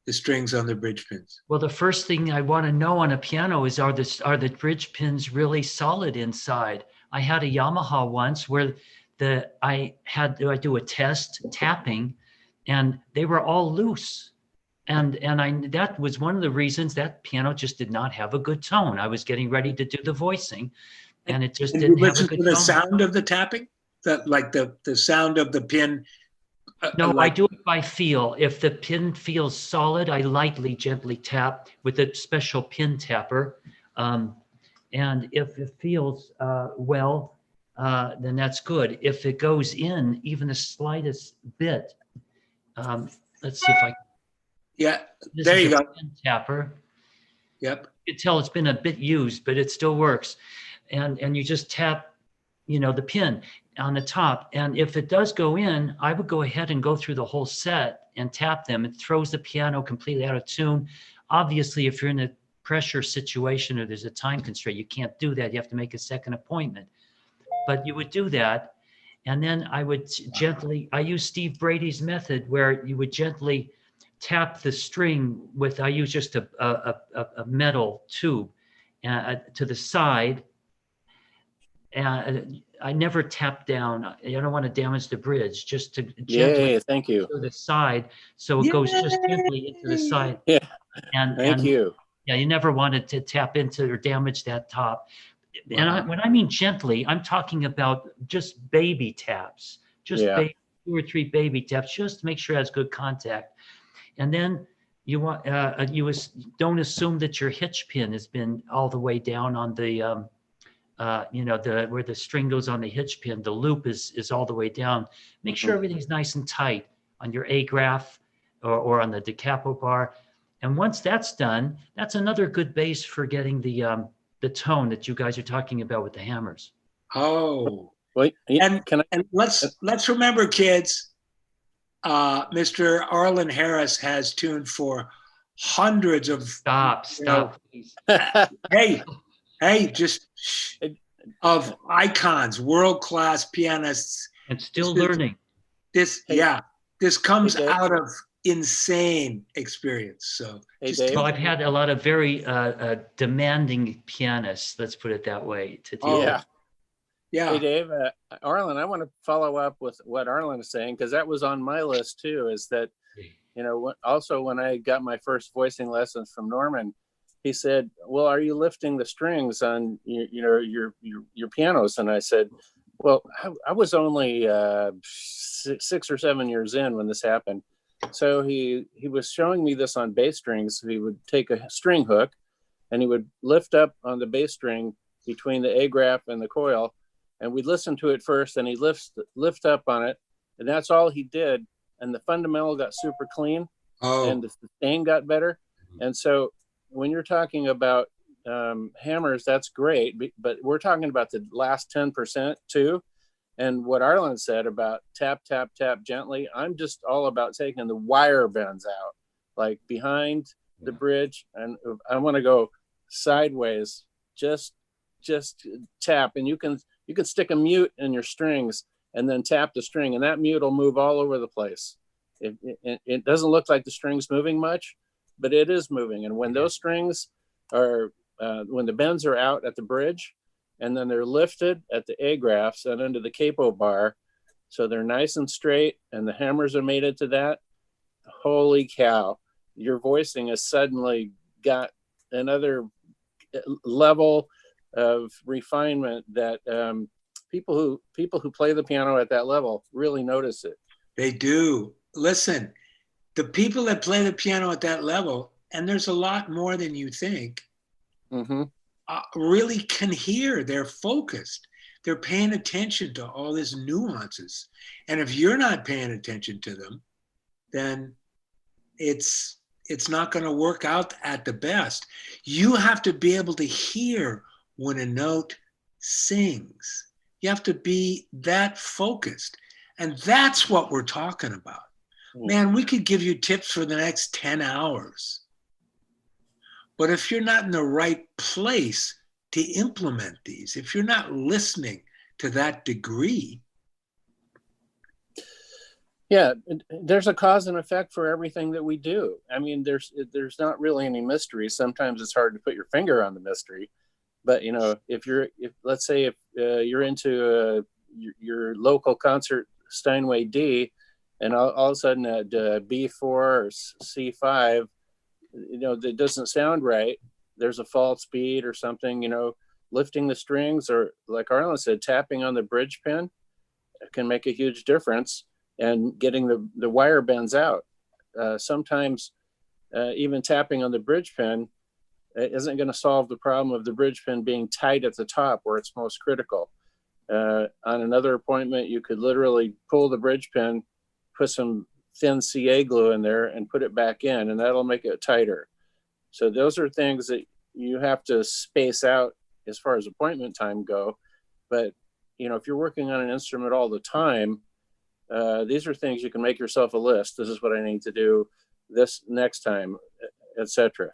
the strings on the bridge pins. Well, the first thing I want to know on a piano is are the bridge pins really solid inside? I had a Yamaha once where I do a test tapping, and they were all loose, and that was one of the reasons that piano just did not have a good tone. I was getting ready to do the voicing, and it just didn't have a good tone. The sound of the tapping, the sound of the pin. No, I do it by feel. If the pin feels solid, I lightly, gently tap with a special pin tapper, and if it feels well, then that's good. If it goes in even the slightest bit, let's see if I. Yeah, there you go. Pin tapper. Yep. You can tell it's been a bit used, but it still works. And you just tap, the pin on the top. And if it does go in, I would go ahead and go through the whole set and tap them. It throws the piano completely out of tune. Obviously, if you're in a pressure situation or there's a time constraint, you can't do that. You have to make a second appointment. But you would do that. And then I would I use Steve Brady's method where you would gently tap the string with, I use just a metal tube to the side. And I never tap down. I don't want to damage the bridge, just to gently thank you. to the side. So it goes just gently into the side. Yeah. And thank you. Yeah, you never wanted to tap into or damage that top. And Wow. when I mean gently, I'm talking about just baby taps, just Yeah. 2 or 3 baby taps, just to make sure it has good contact. And then you want don't assume that your hitch pin has been all the way down on the the where the string goes on the hitch pin. The loop is all the way down. Make sure everything's nice and tight on your A graph or on the da capo bar. And once that's done, that's another good base for getting the tone that you guys are talking about with the hammers. Oh, Wait, and can I? and let's remember, kids. Mr. Arlen Harris has tuned for hundreds of Stop, please. hey, just of icons, world-class pianists. And still learning. This comes Hey, Dave. out of insane experience. So Hey, just Dave. Well, I've had a lot of very demanding pianists, let's put it that way, to deal with. yeah. Hey, Dave, Arlen, I want to follow up with what Arlen is saying, because that was on my list too, is that, also when I got my first voicing lessons from Norman, he said, well, are you lifting the strings on your pianos? And I said, well, I was only 6 or 7 years in when this happened. So he was showing me this on bass strings. He would take a string hook and he would lift up on the bass string between the A graph and the coil, and we'd listen to it first, and he'd lift up on it, and that's all he did. And the fundamental got super clean, and the sustain got better. And so when you're talking about hammers, that's great, but we're talking about the last 10% too. And what Arlen said about tap, tap, tap gently, I'm just all about taking the wire bends out, like behind the bridge, and I want to go sideways, just tap, and you can stick a mute in your strings and then tap the string, and that mute will move all over the place. It doesn't look like the string's moving much, but it is moving. And when those strings are, when the bends are out at the bridge, and then they're lifted at the A graphs and under the capo bar, so they're nice and straight, and the hammers are mated to that, holy cow, your voicing has suddenly got another level of refinement that people who play the piano at that level really notice it. They do. Listen, the people that play the piano at that level, and there's a lot more than you think, really can hear. They're focused. They're paying attention to all these nuances. And if you're not paying attention to them, then it's not going to work out at the best. You have to be able to hear when a note sings. You have to be that focused. And that's what we're talking about. Man, we could give you tips for the next 10 hours. But if you're not in the right place to implement these, if you're not listening to that degree. Yeah, there's a cause and effect for everything that we do. I mean, there's not really any mystery. Sometimes it's hard to put your finger on the mystery. But, if let's say if you're into your local concert Steinway D, and all of a sudden at B4 or C5, that doesn't sound right, there's a false beat or something, lifting the strings, or like Arlen said, tapping on the bridge pin can make a huge difference, and getting the wire bends out. Sometimes even tapping on the bridge pin isn't going to solve the problem of the bridge pin being tight at the top where it's most critical. On another appointment, you could literally pull the bridge pin, put some thin CA glue in there, and put it back in, and that'll make it tighter. So those are things that you have to space out as far as appointment time go. But if you're working on an instrument all the time, these are things you can make yourself a list. This is what I need to do this next time, etc.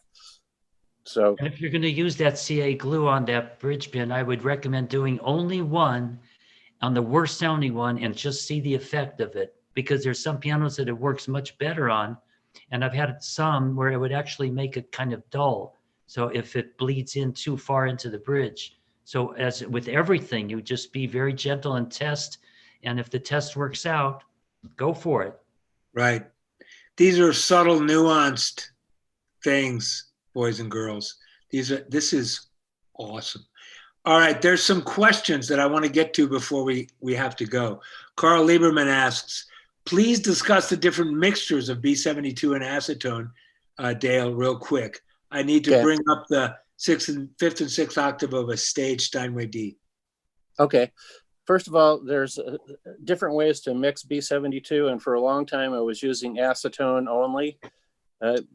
So, and if you're going to use that CA glue on that bridge pin, I would recommend doing only one on the worst sounding one and just see the effect of it, because there's some pianos that it works much better on. And I've had some where it would actually make it kind of dull. So if it bleeds in too far into the bridge. So as with everything, you just be very gentle and test. And if the test works out, go for it. Right. These are subtle, nuanced things, boys and girls. This is awesome. All right, there's some questions that I want to get to before we have to go. Carl Lieberman asks, please discuss the different mixtures of B72 and acetone, Dale, real quick. I need to bring up the fifth and sixth octave of a stage Steinway D. Okay. First of all, there's different ways to mix B72, and for a long time I was using acetone only. That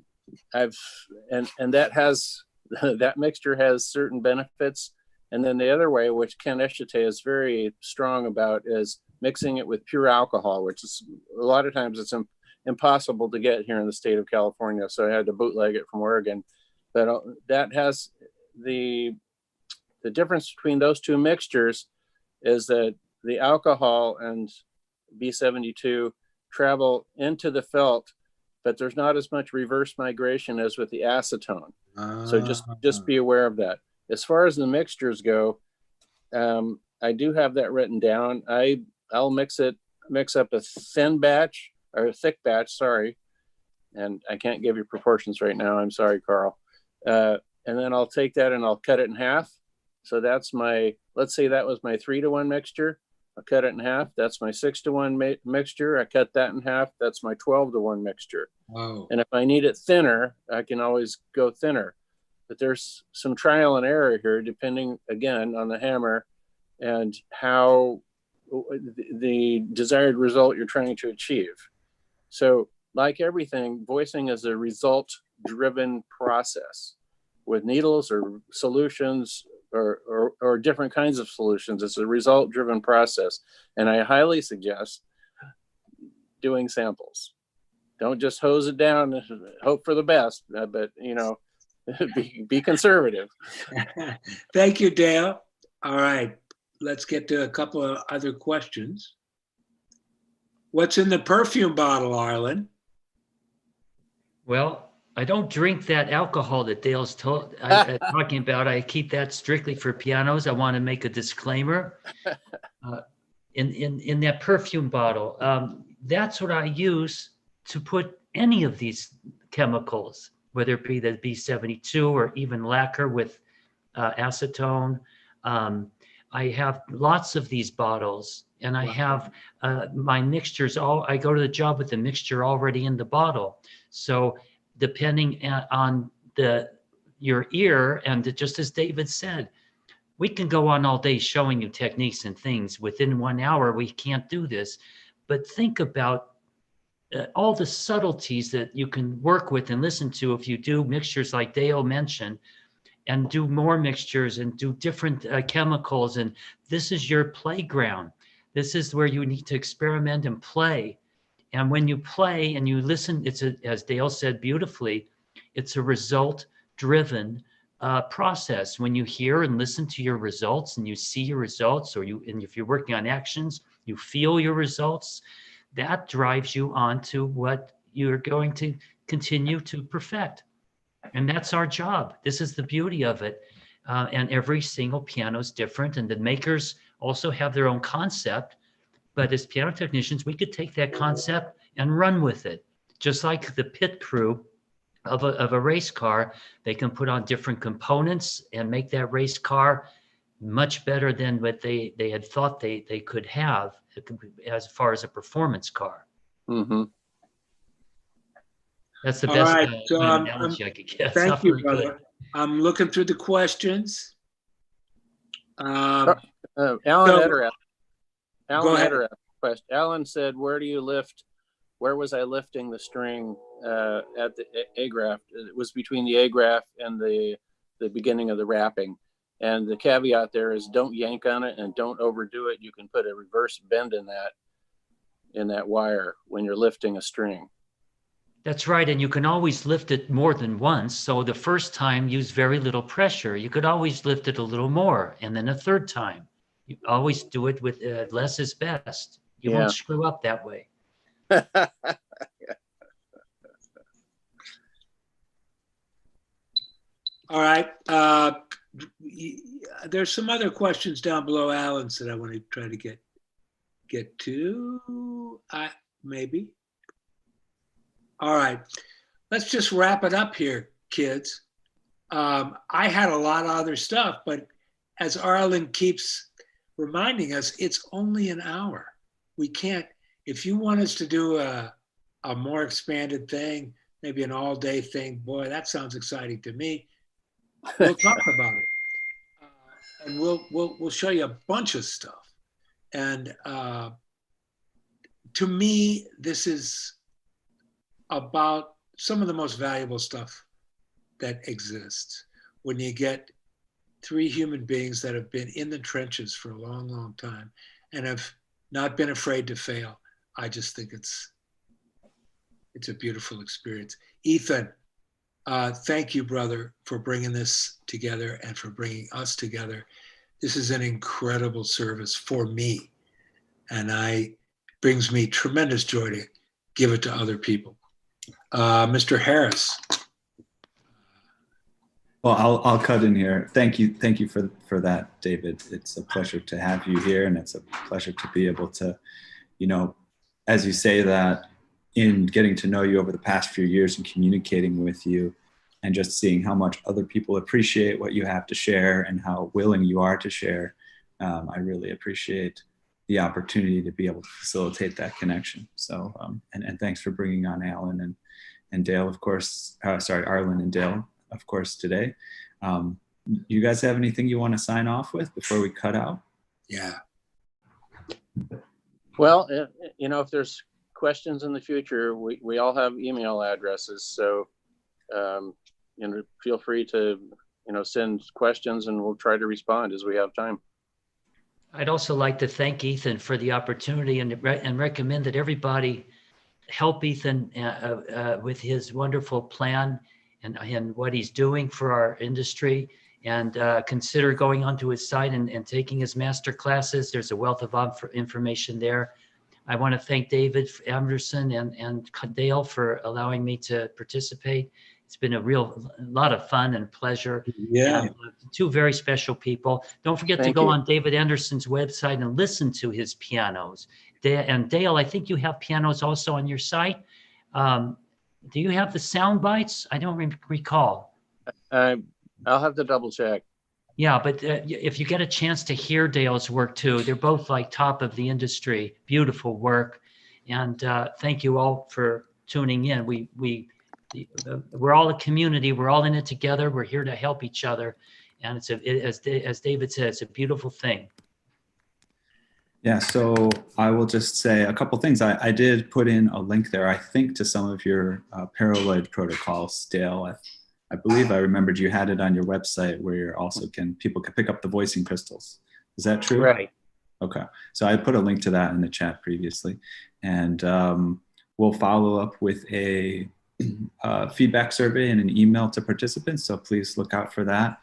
has that mixture has certain benefits. And then the other way, which Ken Eshite is very strong about, is mixing it with pure alcohol, which is a lot of times it's impossible to get here in the state of California. So I had to bootleg it from Oregon. But that has the difference between those two mixtures is that the alcohol and B72 travel into the felt, but there's not as much reverse migration as with the acetone. So just be aware of that. As far as the mixtures go, I do have that written down. I'll mix up a thin batch or a thick batch, sorry. And I can't give you proportions right now. I'm sorry, Carl. And then I'll take that and I'll cut it in half. So that's let's say that was my 3-to-1 mixture. I'll cut it in half. That's my 6-to-1 mixture. I cut that in half. That's my 12-to-1 mixture. Wow. And if I need it thinner, I can always go thinner. But there's some trial and error here, depending, again, on the hammer and how the desired result you're trying to achieve. So like everything, voicing is a result-driven process with needles or solutions or different kinds of solutions. It's a result-driven process. And I highly suggest doing samples. Don't just hose it down and hope for the best, but, be conservative. Thank you, Dale. All right, let's get to a couple of other questions. What's in the perfume bottle, Arlen? Well, I don't drink that alcohol that Dale's talking about. I keep that strictly for pianos. I want to make a disclaimer. In that perfume bottle, that's what I use to put any of these chemicals, whether it be the B72 or even lacquer with acetone. I have lots of these bottles, and I have my mixtures. I go to the job with the mixture already in the bottle. So depending on your ear, and just as David said, we can go on all day showing you techniques and things. Within 1 hour, we can't do this. But think about all the subtleties that you can work with and listen to if you do mixtures like Dale mentioned, and do more mixtures and do different chemicals. And this is your playground. This is where you need to experiment and play. And when you play and you listen, as Dale said beautifully, it's a result-driven process. When you hear and listen to your results and you see your results, and if you're working on actions, you feel your results, that drives you on to what you're going to continue to perfect. And that's our job. This is the beauty of it. And every single piano is different. And the makers also have their own concept. But as piano technicians, we could take that concept and run with it. Just like the pit crew of a race car, they can put on different components and make that race car much better than what they had thought they could have as far as a performance car. Mm-hmm. That's the best analogy I could get. Thank you, brother. I'm looking through the questions. Alan Eder asked a question. Alan said, where was I lifting the string at the A graph? It was between the A graph and the beginning of the wrapping. And the caveat there is don't yank on it and don't overdo it. You can put a reverse bend in that wire when you're lifting a string. That's right. And you can always lift it more than once. So the first time, use very little pressure. You could always lift it a little more. And then a third time. You always do it with less is best. You won't screw up that way. All right. There's some other questions down below Alan's that I want to try to get to. Maybe. All right. Let's just wrap it up here, kids. I had a lot of other stuff, but as Arlen keeps reminding us, it's only an hour. We can't, if you want us to do a more expanded thing, maybe an all-day thing, boy, that sounds exciting to me. We'll talk about it. And we'll show you a bunch of stuff. And to me, this is about some of the most valuable stuff that exists. When you get three human beings that have been in the trenches for a long, long time and have not been afraid to fail, I just think it's a beautiful experience. Ethan, thank you, brother, for bringing this together and for bringing us together. This is an incredible service for me, and brings me tremendous joy to give it to other people. Mr. Harris. Well, I'll cut in here. Thank you for that, David. It's a pleasure to have you here, and it's a pleasure to be able to, as you say that, in getting to know you over the past few years and communicating with you, and just seeing how much other people appreciate what you have to share and how willing you are to share. I really appreciate the opportunity to be able to facilitate that connection. So, and thanks for bringing on Alan and Dale, of course, Arlen and Dale, of course, today. You guys have anything you want to sign off with before we cut out? Yeah. Well, if there's questions in the future, we all have email addresses. So, feel free to, send questions and we'll try to respond as we have time. I'd also like to thank Ethan for the opportunity and recommend that everybody help Ethan with his wonderful plan and what he's doing for our industry, and consider going onto his site and taking his master classes. There's a wealth of information there. I want to thank David Anderson and Dale for allowing me to participate. It's been a lot of fun and pleasure. Yeah. And, two very special people. Don't forget to go on David Anderson's website and listen to his pianos. And Dale, I think you have pianos also on your site. Do you have the sound bites? I don't recall. I'll have to double check. Yeah, but if you get a chance to hear Dale's work too, they're both like top of the industry. Beautiful work. And thank you all for tuning in. We're all a community. We're all in it together. We're here to help each other. And as David said, it's a beautiful thing. Yeah, so I will just say a couple things. I did put in a link there, I think, to some of your paraloid protocols, Dale. I believe I remembered you had it on your website where you're also people can pick up the voicing crystals. Is that true? Right. Okay. So I put a link to that in the chat previously. And we'll follow up with a feedback survey and an email to participants. So please look out for that.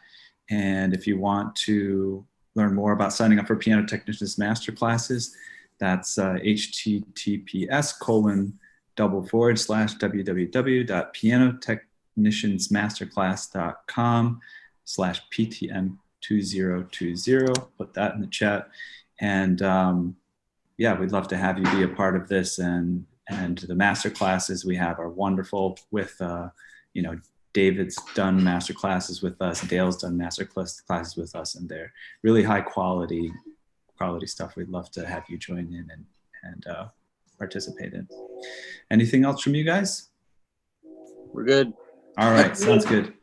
And if you want to learn more about signing up for Piano Technicians Masterclasses, that's https://www.pianotechniciansmasterclass.com/PTM2020. Put that in the chat. And yeah, we'd love to have you be a part of this. And the master classes we have are wonderful with, David's done master classes with us, Dale's done master classes with us, and they're really high quality stuff. We'd love to have you join in and participate in. Anything else from you guys? We're good. All right, sounds good.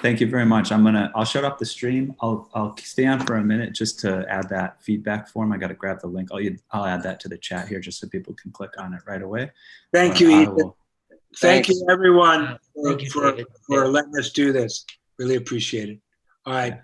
Thank you very much. I'll shut up the stream. I'll stay on for a minute just to add that feedback form. I got to grab the link. I'll add that to the chat here just so people can click on it right away. Thank you, Ethan. Thank you, everyone, for letting us do this. Really appreciate it. All right.